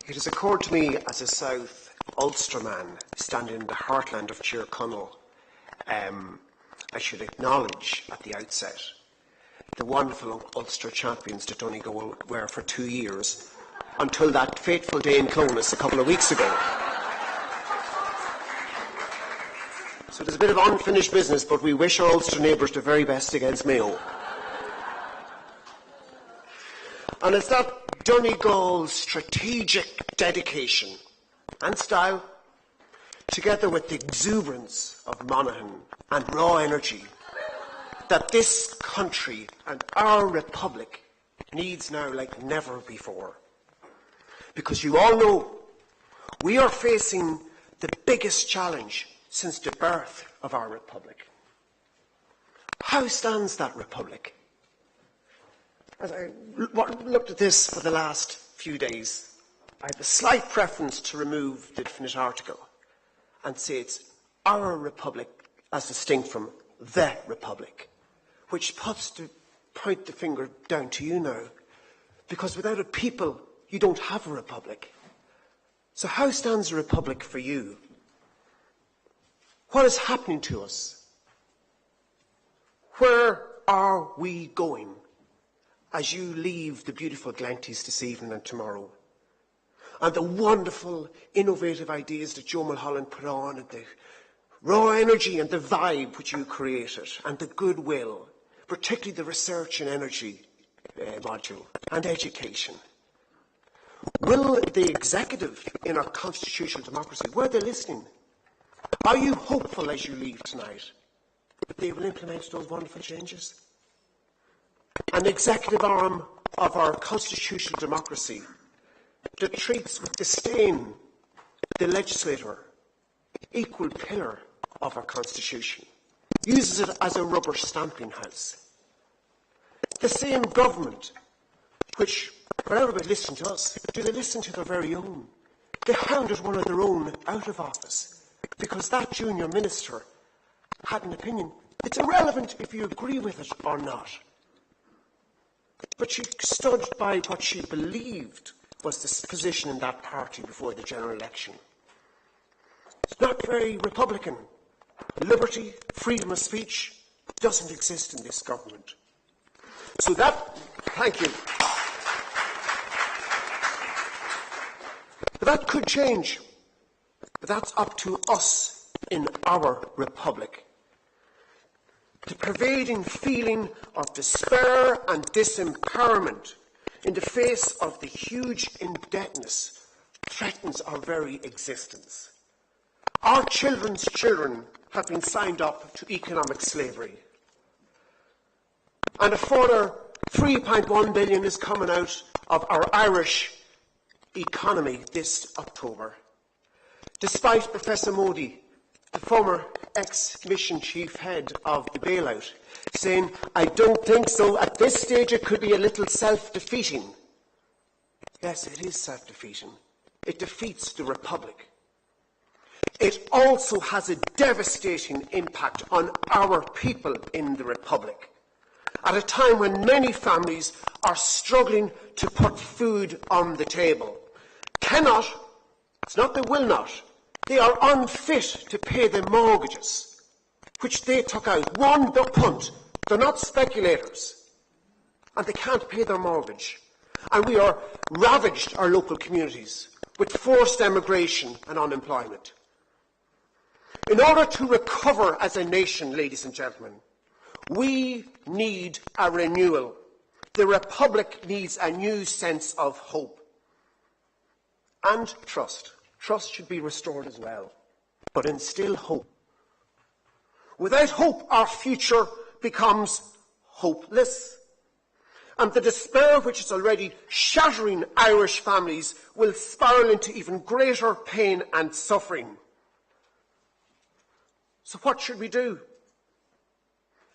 It has occurred to me as a South Ulsterman standing in the heartland of Tyrconnell, I should acknowledge at the outset the wonderful Ulster champions that Donegal were for 2 years, until that fateful day in Clonus a couple of weeks ago. So there's a bit of unfinished business, but we wish our Ulster neighbours the very best against Mayo. And it's that Donegal's strategic dedication and style, together with the exuberance of Monaghan and raw energy, that this country and our republic needs now like never before. Because you all know, we are facing the biggest challenge since the birth of our republic. How stands that republic? As I looked at this for the last few days, I have a slight preference to remove the definite article and say it's our republic as distinct from the republic, which puts to point the finger down to you now, because without a people, you don't have a republic. So how stands a republic for you? What is happening to us? Where are we going as you leave the beautiful Glanties this evening and tomorrow? And the wonderful, innovative ideas that Joe Mulholland put on, and the raw energy and the vibe which you created, and the goodwill, particularly the research and energy module, and education. Will the executive in our constitutional democracy, were they listening? Are you hopeful as you leave tonight that they will implement those wonderful changes? An executive arm of our constitutional democracy that treats with disdain the legislator, equal pillar of our constitution, uses it as a rubber stamping house. The same government which, whenever they listen to us, do they listen to their very own? They hounded one of their own out of office because that junior minister had an opinion. It's irrelevant if you agree with it or not. But she stood by what she believed was the position in that party before the general election. It's not very Republican. Liberty, freedom of speech doesn't exist in this government. So thank you. But that could change. But that's up to us in our republic. The pervading feeling of despair and disempowerment in the face of the huge indebtedness threatens our very existence. Our children's children have been signed up to economic slavery. And a further 3.1 billion is coming out of our Irish economy this October. Despite Professor Modi, the former ex-mission chief head of the bailout, saying, "I don't think so. At this stage it could be a little self-defeating." Yes, it is self-defeating. It defeats the Republic. It also has a devastating impact on our people in the Republic, at a time when many families are struggling to put food on the table. Cannot, it's not they will not, they are unfit to pay their mortgages, which they took out. One punt. They're not speculators. And they can't pay their mortgage. And we are ravaged, our local communities, with forced emigration and unemployment. In order to recover as a nation, ladies and gentlemen, we need a renewal. The Republic needs a new sense of hope. And trust. Trust should be restored as well, but instill hope. Without hope, our future becomes hopeless. And the despair which is already shattering Irish families will spiral into even greater pain and suffering. So what should we do?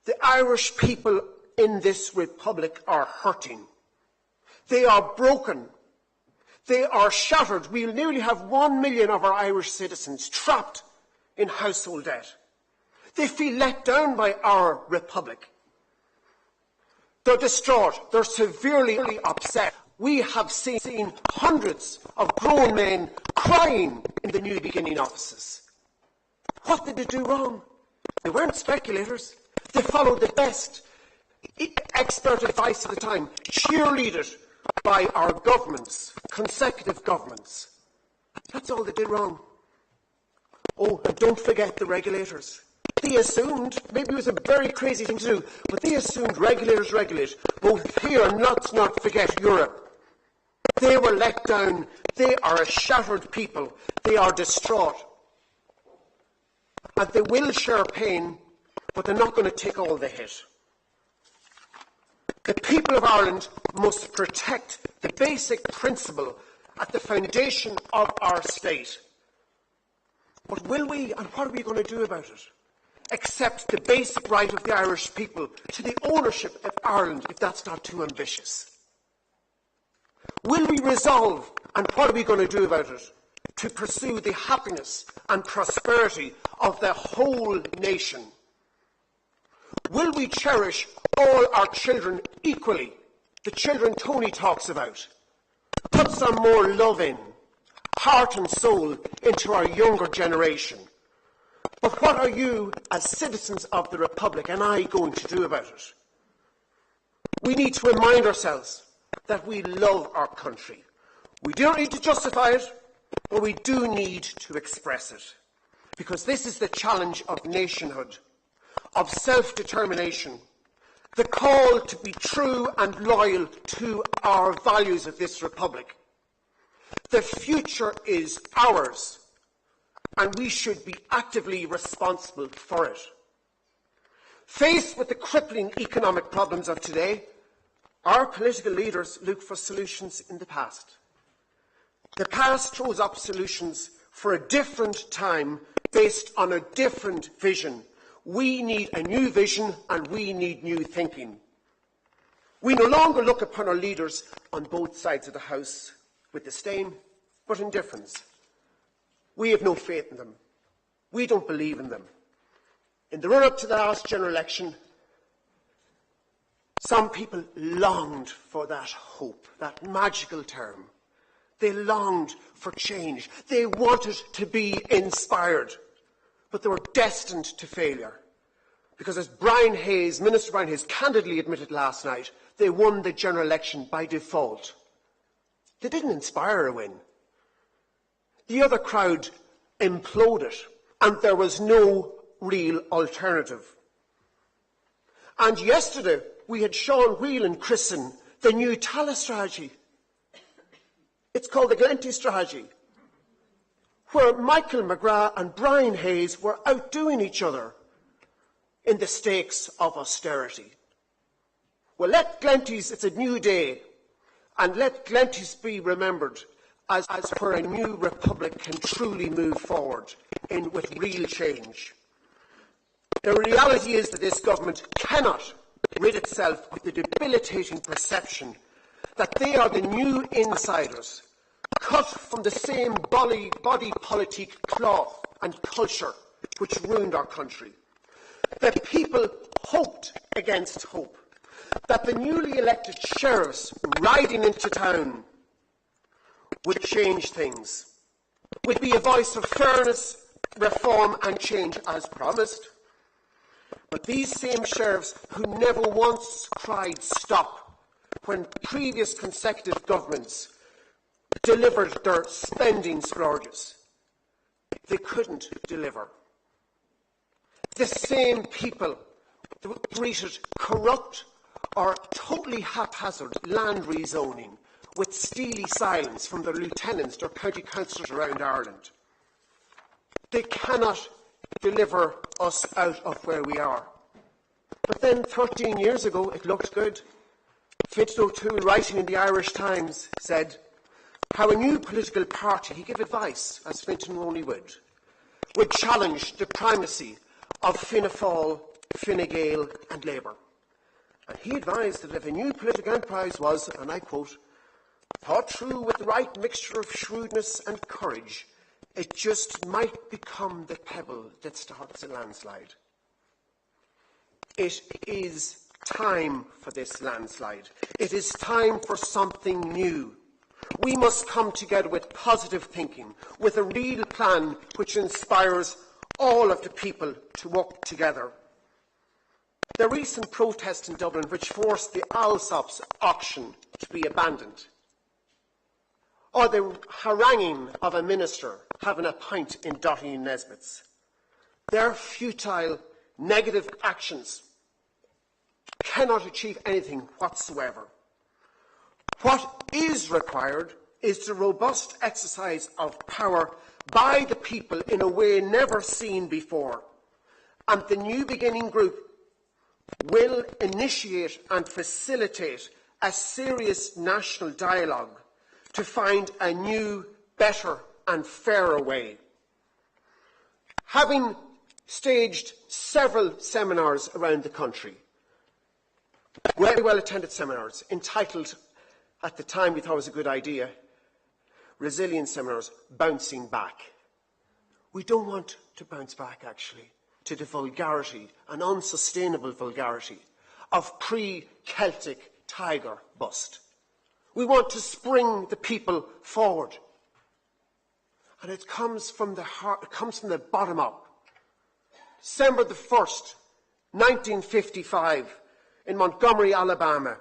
The Irish people in this republic are hurting. They are broken. They are shattered. We'll nearly have 1 million of our Irish citizens trapped in household debt. They feel let down by our republic. They're distraught. They're severely upset. We have seen hundreds of grown men crying in the New Beginning offices. What did they do wrong? They weren't speculators. They followed the best expert advice at the time, cheerleaded by our governments, consecutive governments. That's all they did wrong. Oh, and don't forget the regulators. They assumed, maybe it was a very crazy thing to do, but they assumed regulators regulate. Both here and let's not forget Europe. They were let down. They are a shattered people. They are distraught. And they will share pain, but they're not going to take all the hit. The people of Ireland must protect the basic principle at the foundation of our state. But will we, and what are we going to do about it? Accept the basic right of the Irish people to the ownership of Ireland, if that's not too ambitious? Will we resolve, and what are we going to do about it, to pursue the happiness and prosperity of the whole nation? Will we cherish all our children equally, the children Tony talks about? Put some more love in, heart and soul, into our younger generation. But what are you, as citizens of the Republic, and I going to do about it? We need to remind ourselves that we love our country. We don't need to justify it, but we do need to express it. Because this is the challenge of nationhood, of self-determination, the call to be true and loyal to our values of this Republic. The future is ours, and we should be actively responsible for it. Faced with the crippling economic problems of today, our political leaders look for solutions in the past. The past throws up solutions for a different time based on a different vision. We need a new vision and we need new thinking. We no longer look upon our leaders on both sides of the House with disdain, but indifference. We have no faith in them. We don't believe in them. In the run-up to the last general election, some people longed for that hope, that magical term. They longed for change. They wanted to be inspired. But they were destined to failure. Because as Minister Brian Hayes candidly admitted last night, they won the general election by default. They didn't inspire a win. The other crowd imploded, and there was no real alternative. And yesterday, we had Sean Whelan christen the new Tallaght strategy. It's called the Glenty strategy, where Michael McGrath and Brian Hayes were outdoing each other in the stakes of austerity. Well, let Glenty's, it's a new day, and let Glenty's be remembered as where a new republic can truly move forward with real change. The reality is that this government cannot rid itself of the debilitating perception that they are the new insiders, cut from the same body politic cloth and culture which ruined our country. That people hoped against hope, that the newly elected sheriffs riding into town would change things, would be a voice of fairness, reform and change as promised. But these same sheriffs who never once cried stop when previous consecutive governments delivered their spending splurges, they couldn't deliver. The same people treated corrupt or totally haphazard land rezoning with steely silence from their lieutenants, their county councillors around Ireland. They cannot deliver us out of where we are. But then 13 years ago, it looked good. Fintan O'Toole, writing in the Irish Times, said how a new political party, he gave advice, as Fintan only would challenge the primacy of Fianna Fáil, Fine Gael and Labour. And he advised that if a new political enterprise was, and I quote, thought through with the right mixture of shrewdness and courage, it just might become the pebble that starts a landslide. It is time for this landslide. It is time for something new. We must come together with positive thinking, with a real plan which inspires all of the people to work together. The recent protest in Dublin, which forced the Alsop's auction to be abandoned, or the haranguing of a minister having a pint in Dotty and Nesbitt's, their futile, negative actions cannot achieve anything whatsoever. What is required is the robust exercise of power by the people in a way never seen before, and the New Beginning Group will initiate and facilitate a serious national dialogue to find a new, better and fairer way. Having staged several seminars around the country, very well-attended seminars, entitled, at the time we thought it was a good idea, resilience seminars, bouncing back. We don't want to bounce back, actually, to the vulgarity, an unsustainable vulgarity, of pre-Celtic tiger bust. We want to spring the people forward. And it comes from the heart, it comes from the bottom up. December the 1st, 1955, in Montgomery, Alabama,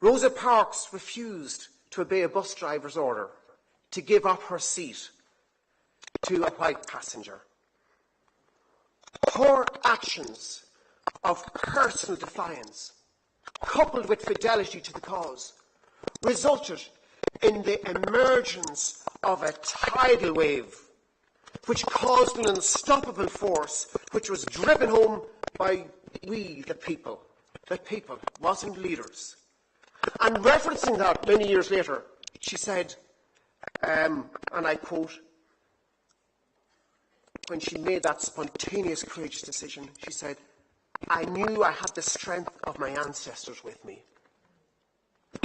Rosa Parks refused to obey a bus driver's order to give up her seat to a white passenger. Her actions of personal defiance, coupled with fidelity to the cause, resulted in the emergence of a tidal wave which caused an unstoppable force which was driven home by we, the people. The people, wasn't leaders. And referencing that many years later, she said, and I quote, when she made that spontaneous, courageous decision, she said, "I knew I had the strength of my ancestors with me."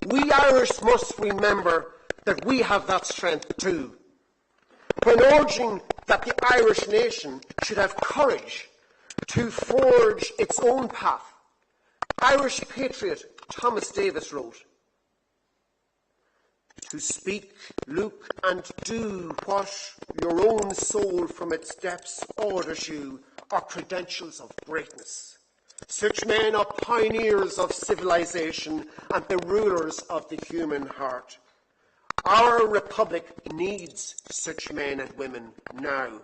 We Irish must remember that we have that strength too. When urging that the Irish nation should have courage to forge its own path, Irish patriot Thomas Davis wrote, "To speak, look and do what your own soul from its depths orders you are credentials of greatness. Such men are pioneers of civilization and the rulers of the human heart. Our republic needs such men and women now.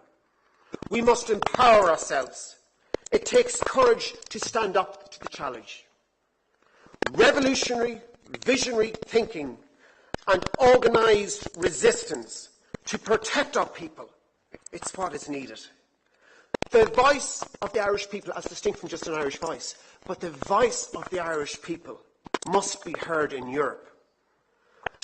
We must empower ourselves. It takes courage to stand up to the challenge. Revolutionary, visionary thinking and organised resistance to protect our people, it's what is needed. The voice of the Irish people, as distinct from just an Irish voice, but the voice of the Irish people must be heard in Europe.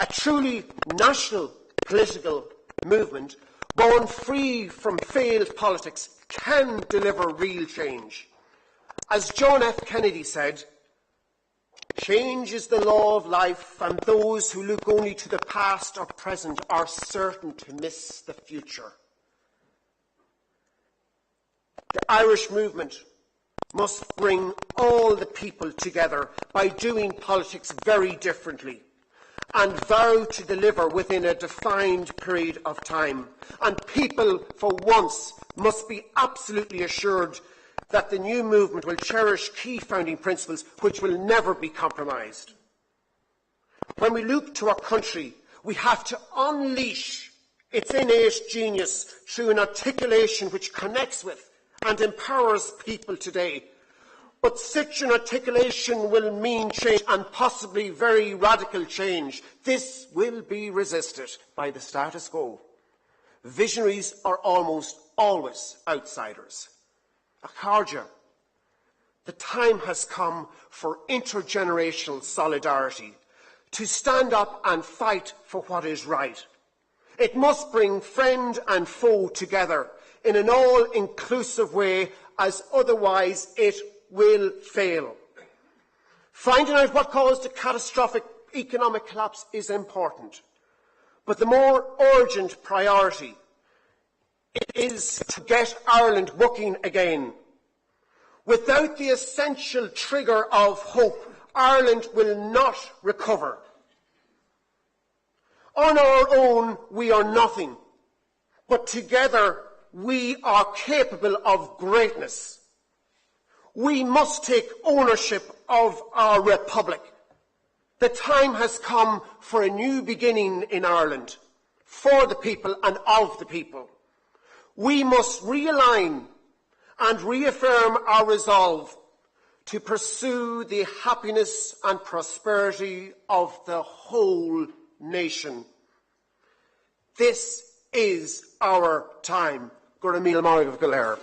A truly national political movement, born free from failed politics, can deliver real change. As John F. Kennedy said, "Change is the law of life, and those who look only to the past or present are certain to miss the future." The Irish movement must bring all the people together by doing politics very differently and vow to deliver within a defined period of time. And people, for once, must be absolutely assured that the new movement will cherish key founding principles which will never be compromised. When we look to our country, we have to unleash its innate genius through an articulation which connects with and empowers people today. But such an articulation will mean change, and possibly very radical change. This will be resisted by the status quo. Visionaries are almost always outsiders. Acharja, the time has come for intergenerational solidarity, to stand up and fight for what is right. It must bring friend and foe together in an all-inclusive way, as otherwise it will fail. Finding out what caused the catastrophic economic collapse is important, but the more urgent priority is to get Ireland working again. Without the essential trigger of hope, Ireland will not recover. On our own, we are nothing, but together we are capable of greatness. We must take ownership of our republic. The time has come for a new beginning in Ireland, for the people and of the people. We must realign and reaffirm our resolve to pursue the happiness and prosperity of the whole nation. This is our time. Gura míle maith go léir.